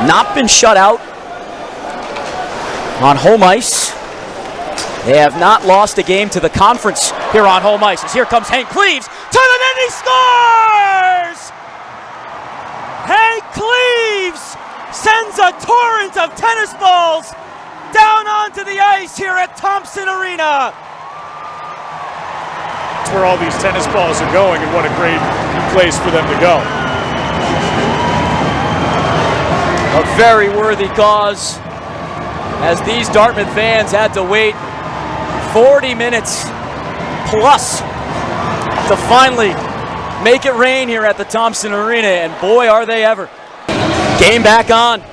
not been shut out on home ice. They have not lost a game to the conference here on home ice. As here comes Hank Cleves to the net, he scores! Hank Cleves sends a torrent of tennis balls down onto the ice here at Thompson Arena. That's where all these tennis balls are going, and what a great place for them to go. A very worthy cause, as these Dartmouth fans had to wait 40 minutes plus to finally make it rain here at the Thompson Arena, and boy are they ever. Game back on.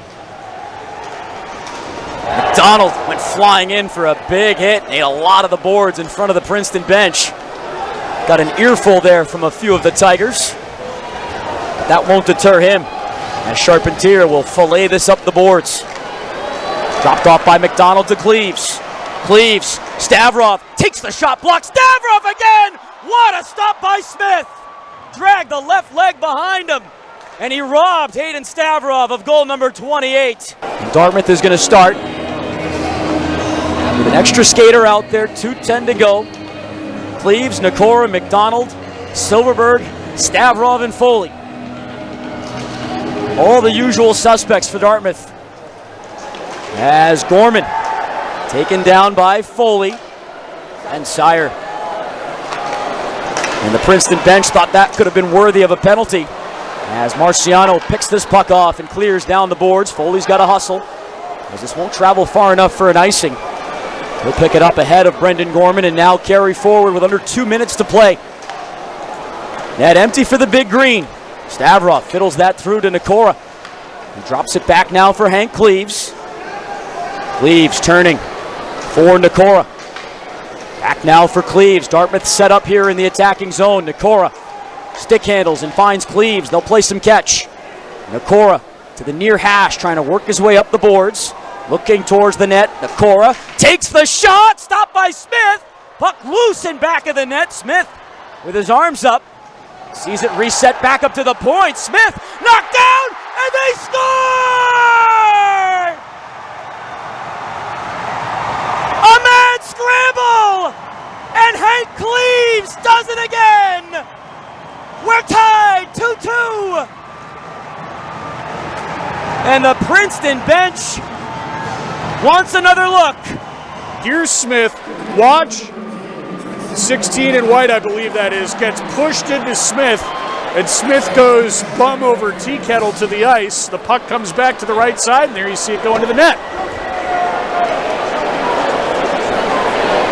McDonald went flying in for a big hit, ate a lot of the boards in front of the Princeton bench. Got an earful there from a few of the Tigers. But that won't deter him, as Charpentier will fillet this up the boards. Dropped off by McDonald to Cleves. Cleves, Stavrov takes the shot, blocks Stavrov again! What a stop by Smith! Dragged the left leg behind him, and he robbed Hayden Stavrov of goal number 28. And Dartmouth is going to start with an extra skater out there, 2:10 to go. Cleves, Nakora, McDonald, Silverberg, Stavrov, and Foley. All the usual suspects for Dartmouth. As Gorman taken down by Foley and Sire. And the Princeton bench thought that could have been worthy of a penalty, as Marciano picks this puck off and clears down the boards. Foley's got to hustle, as this won't travel far enough for an icing. He'll pick it up ahead of Brendan Gorman and now carry forward with under 2 minutes to play. Net empty for the Big Green. Stavrov fiddles that through to Nakora. He drops it back now for Hank Cleves. Cleves turning for Nakora. Back now for Cleves. Dartmouth set up here in the attacking zone. Nakora stick handles and finds Cleves. They'll play some catch. Nakora to the near hash, trying to work his way up the boards. Looking towards the net. Nakora takes the shot. Stopped by Smith. Puck loose in back of the net. Smith with his arms up. Sees it reset back up to the point. Smith knocked down, and they score! A mad scramble! And Hank Cleves does it again! We're tied 2-2! And the Princeton bench wants another look. Here's Smith. Watch. 16 in white, I believe that is, gets pushed into Smith, and Smith goes bum over tea kettle to the ice. The puck comes back to the right side, and there you see it go into the net.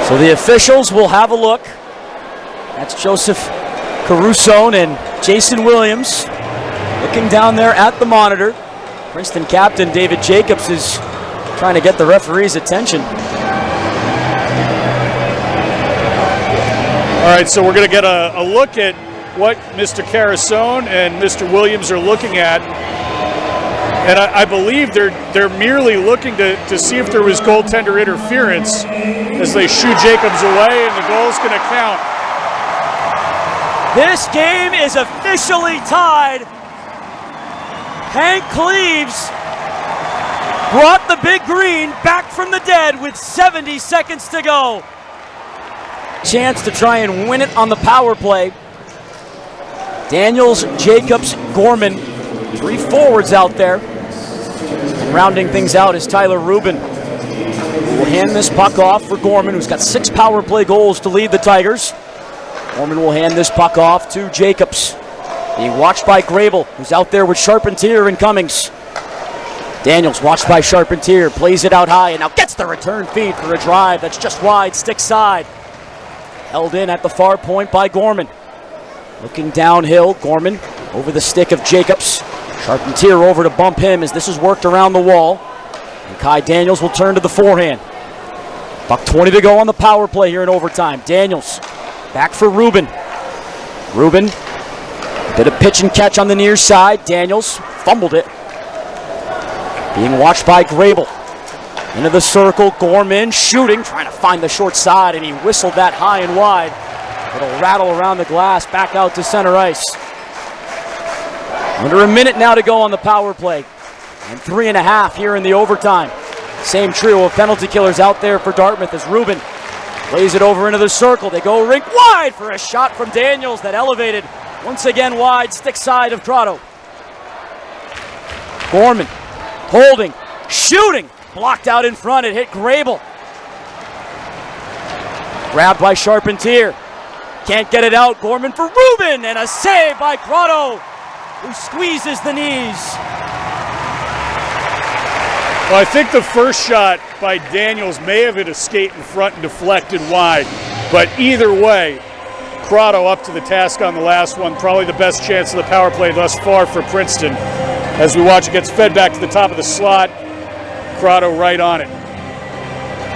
So the officials will have a look. That's Joseph Caruso and Jason Williams looking down there at the monitor. Princeton captain David Jacobs is trying to get the referee's attention. All right, so we're going to get a look at what Mr. Carasone and Mr. Williams are looking at. And I believe they're merely looking to see if there was goaltender interference as they shoo Jacobs away, and the goal's going to count. This game is officially tied. Hank Cleves brought the Big Green back from the dead with 70 seconds to go. Chance to try and win it on the power play. Daniels, Jacobs, Gorman, three forwards out there. And rounding things out is Tyler Rubin. We'll hand this puck off for Gorman, who's got 6 power play goals to lead the Tigers. Gorman will hand this puck off to Jacobs, being watched by Grable, who's out there with Charpentier and Cummings. Daniels, watched by Charpentier, plays it out high and now gets the return feed for a drive that's just wide, stick side. Held in at the far point by Gorman. Looking downhill, Gorman over the stick of Jacobs. Charpentier over to bump him as this is worked around the wall. And Kai Daniels will turn to the forehand. Buck 20 to go on the power play here in overtime. Daniels back for Rubin. Rubin, a bit of pitch and catch on the near side. Daniels fumbled it. Being watched by Grable. Into the circle, Gorman shooting, trying to find the short side, and he whistled that high and wide. It'll rattle around the glass, back out to center ice. Under a minute now to go on the power play. And 3.5 here in the overtime. Same trio of penalty killers out there for Dartmouth as Rubin lays it over into the circle. They go rink wide for a shot from Daniels that elevated once again wide, stick side of Crotto. Gorman holding, shooting, blocked out in front. It hit Grable. Grabbed by Charpentier. Can't get it out. Gorman for Rubin, and a save by Crotto, who squeezes the knees. Well, I think the first shot by Daniels may have hit a skate in front and deflected wide, but either way, Crotto up to the task on the last one. Probably the best chance of the power play thus far for Princeton. As we watch, it gets fed back to the top of the slot. Crotto right on it.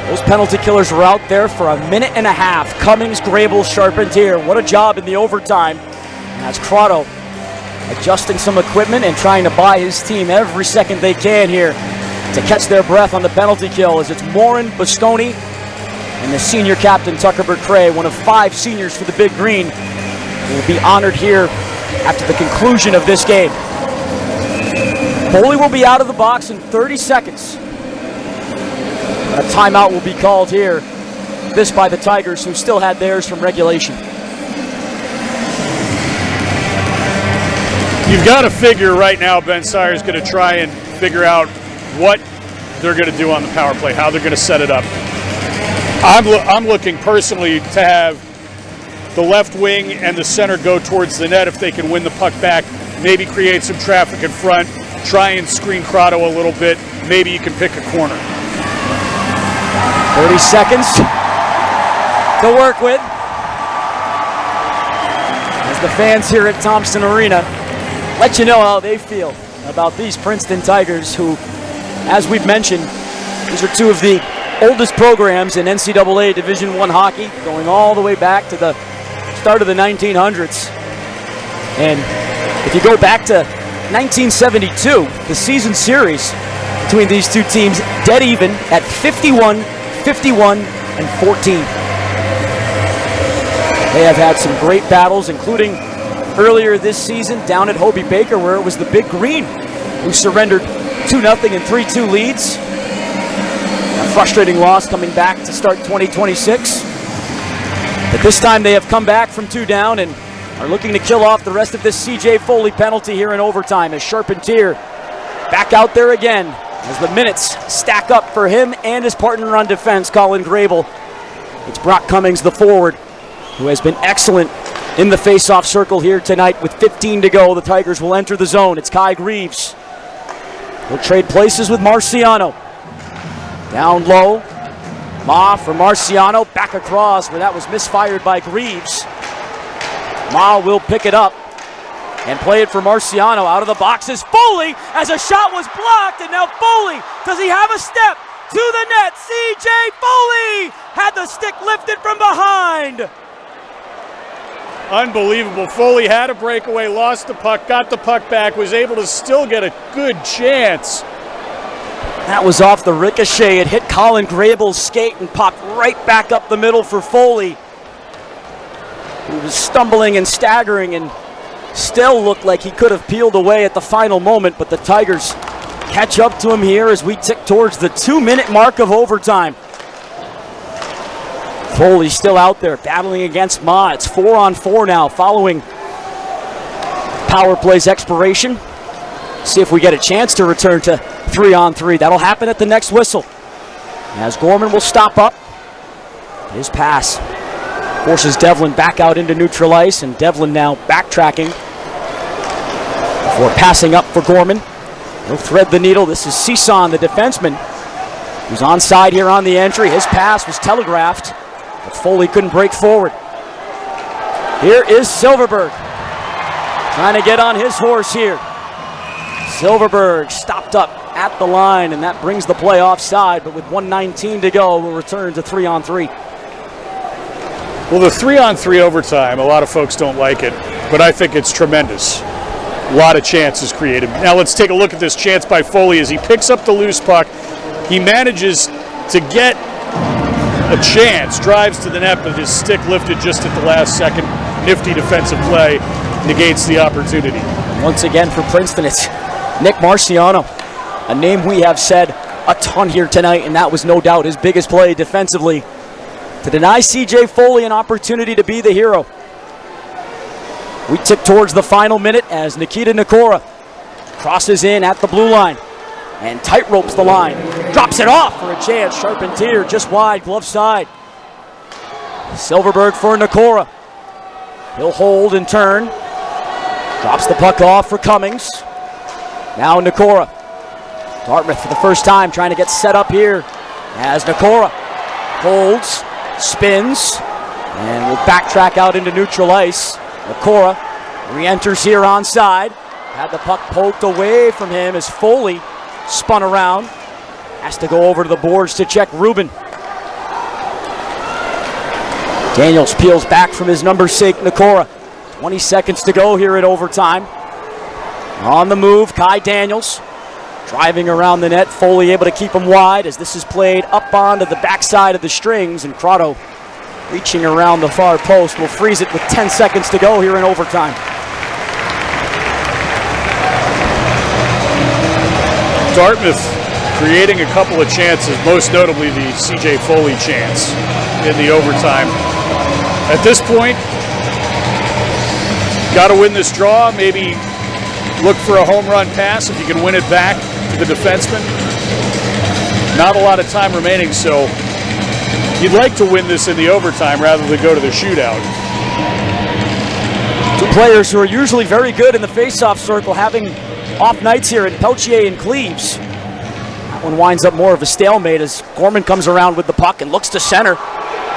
Those penalty killers were out there for 1.5 minutes. Cummings, Grable, Charpentier. What a job in the overtime. As Crotto adjusting some equipment and trying to buy his team every second they can here to catch their breath on the penalty kill, as it's Morin, Bosconi, and the senior captain, Tucker Burkray, one of 5 seniors for the Big Green, who will be honored here after the conclusion of this game. Foley will be out of the box in 30 seconds. A timeout will be called here, this by the Tigers, who still had theirs from regulation. You've got to figure right now Ben Sire's going to try and figure out what they're going to do on the power play, how they're going to set it up. I'm looking personally to have the left wing and the center go towards the net if they can win the puck back, maybe create some traffic in front, try and screen Crotto a little bit, maybe you can pick a corner. 30 seconds to work with as the fans here at Thompson Arena let you know how they feel about these Princeton Tigers, who, as we've mentioned, these are 2 of the oldest programs in NCAA Division I hockey, going all the way back to the start of the 1900s. And if you go back to 1972, the season series between these 2 teams dead even at 51, 51, and 14. They have had some great battles, including earlier this season down at Hobie Baker, where it was the Big Green who surrendered 2-0 and 3-2 leads. A frustrating loss coming back to start 2026. But this time they have come back from 2 down and are looking to kill off the rest of this C.J. Foley penalty here in overtime, as Charpentier back out there again as the minutes stack up for him and his partner on defense, Colin Grable. It's Brock Cummings, the forward, who has been excellent in the face-off circle here tonight. With 15 to go, the Tigers will enter the zone. It's Kai Greaves. He'll trade places with Marciano. Down low, Ma for Marciano, back across, where that was misfired by Greaves. Ma will pick it up and play it for Marciano. Out of the box is Foley, as a shot was blocked, and now Foley, does he have a step to the net? C.J. Foley had the stick lifted from behind. Unbelievable. Foley had a breakaway, lost the puck, got the puck back, was able to still get a good chance. That was off the ricochet. It hit Colin Grable's skate and popped right back up the middle for Foley, who was stumbling and staggering and still looked like he could have peeled away at the final moment, but the Tigers catch up to him here as we tick towards the 2-minute mark of overtime. Foley still out there battling against Ma. It's 4-on-4 now following power play's expiration. See if we get a chance to return to 3-on-3. That'll happen at the next whistle, as Gorman will stop up. His pass forces Devlin back out into neutral ice, and Devlin now backtracking before passing up for Gorman. He'll thread the needle. This is Cison, the defenseman, who's onside here on the entry. His pass was telegraphed, but Foley couldn't break forward. Here is Silverberg trying to get on his horse here. Silverberg stopped up at the line, and that brings the play offside, but with 1:19 to go, we'll return to 3-on-3. Well, the 3-on-3 overtime, a lot of folks don't like it, but I think it's tremendous. A lot of chances created. Now let's take a look at this chance by Foley as he picks up the loose puck. He manages to get a chance, drives to the net, but his stick lifted just at the last second. Nifty defensive play negates the opportunity. Once again for Princeton, it's Nick Marciano A name we have said a ton here tonight, and that was no doubt his biggest play defensively to deny C.J. Foley an opportunity to be the hero. We tick towards the final minute as Nikita Nikora crosses in at the blue line and tightropes the line. Drops it off for a chance. Charpentier just wide, glove side. Silverberg for Nikora. He'll hold and turn. Drops the puck off for Cummings. Now Nikora. Dartmouth for the first time trying to get set up here as Nikora holds, spins, and will backtrack out into neutral ice. Nikora re-enters here onside. Had the puck poked away from him as Foley spun around. Has to go over to the boards to check Rubin. Daniels peels back from his number 6, Nikora. 20 seconds to go here in overtime. On the move, Kai Daniels. Driving around the net, Foley able to keep him wide as this is played up onto the backside of the strings, and Crotto reaching around the far post will freeze it with 10 seconds to go here in overtime. Dartmouth creating a couple of chances, most notably the C.J. Foley chance in the overtime. At this point, got to win this draw, maybe look for a home run pass if you can win it back to the defenseman. Not a lot of time remaining, so you'd like to win this in the overtime rather than go to the shootout. Two players who are usually very good in the face-off circle having off nights here in Peltier and Cleves. That one winds up more of a stalemate as Gorman comes around with the puck and looks to center.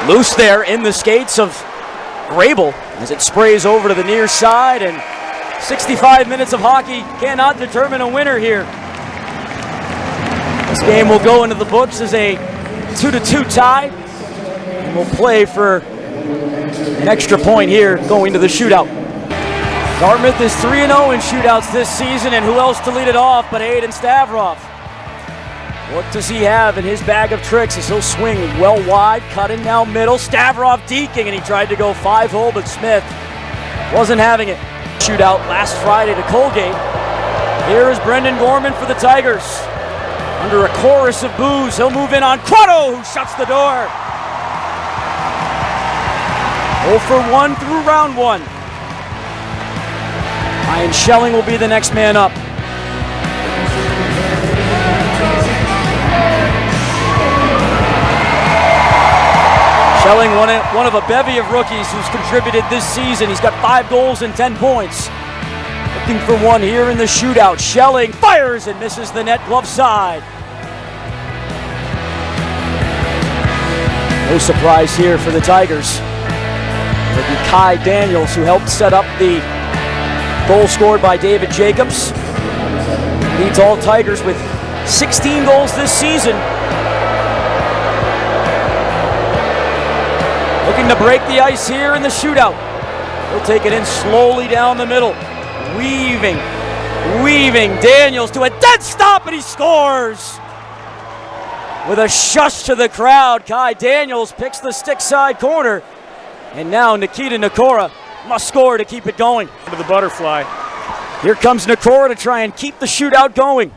Loose there in the skates of Grable as it sprays over to the near side, and 65 minutes of hockey cannot determine a winner here. This game will go into the books as a 2-2 tie, and we'll play for an extra point here going to the shootout. Dartmouth is 3-0 in shootouts this season, and who else to lead it off but Aiden Stavrov? What does he have in his bag of tricks as he'll swing well wide, cut in now middle. Stavrov deking, and he tried to go 5-hole, but Smith wasn't having it. Shootout last Friday to Colgate. Here is Brendan Gorman for the Tigers. Under a chorus of boos, he'll move in on Crotto, who shuts the door. 0 for 1 through round 1. Ryan Schelling will be the next man up. Schelling, one of a bevy of rookies who's contributed this season. He's got 5 goals and 10 points. Looking for one here in the shootout. Schelling fires and misses the net, glove side. No surprise here for the Tigers. It'll be Kai Daniels who helped set up the goal scored by David Jacobs. Leads all Tigers with 16 goals this season. Looking to break the ice here in the shootout. He'll take it in slowly down the middle. Weaving. Daniels to a dead stop, and he scores! With a shush to the crowd, Kai Daniels picks the stick side corner. And now Nikita Nikora must score to keep it going. To the butterfly. Here comes Nikora to try and keep the shootout going.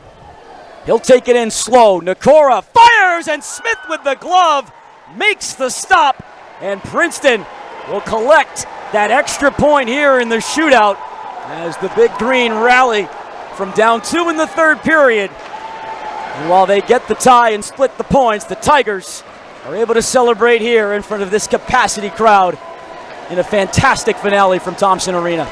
He'll take it in slow. Nikora fires, and Smith with the glove makes the stop. And Princeton will collect that extra point here in the shootout as the Big Green rally from down 2 in the third period. And while they get the tie and split the points, the Tigers are able to celebrate here in front of this capacity crowd in a fantastic finale from Thompson Arena.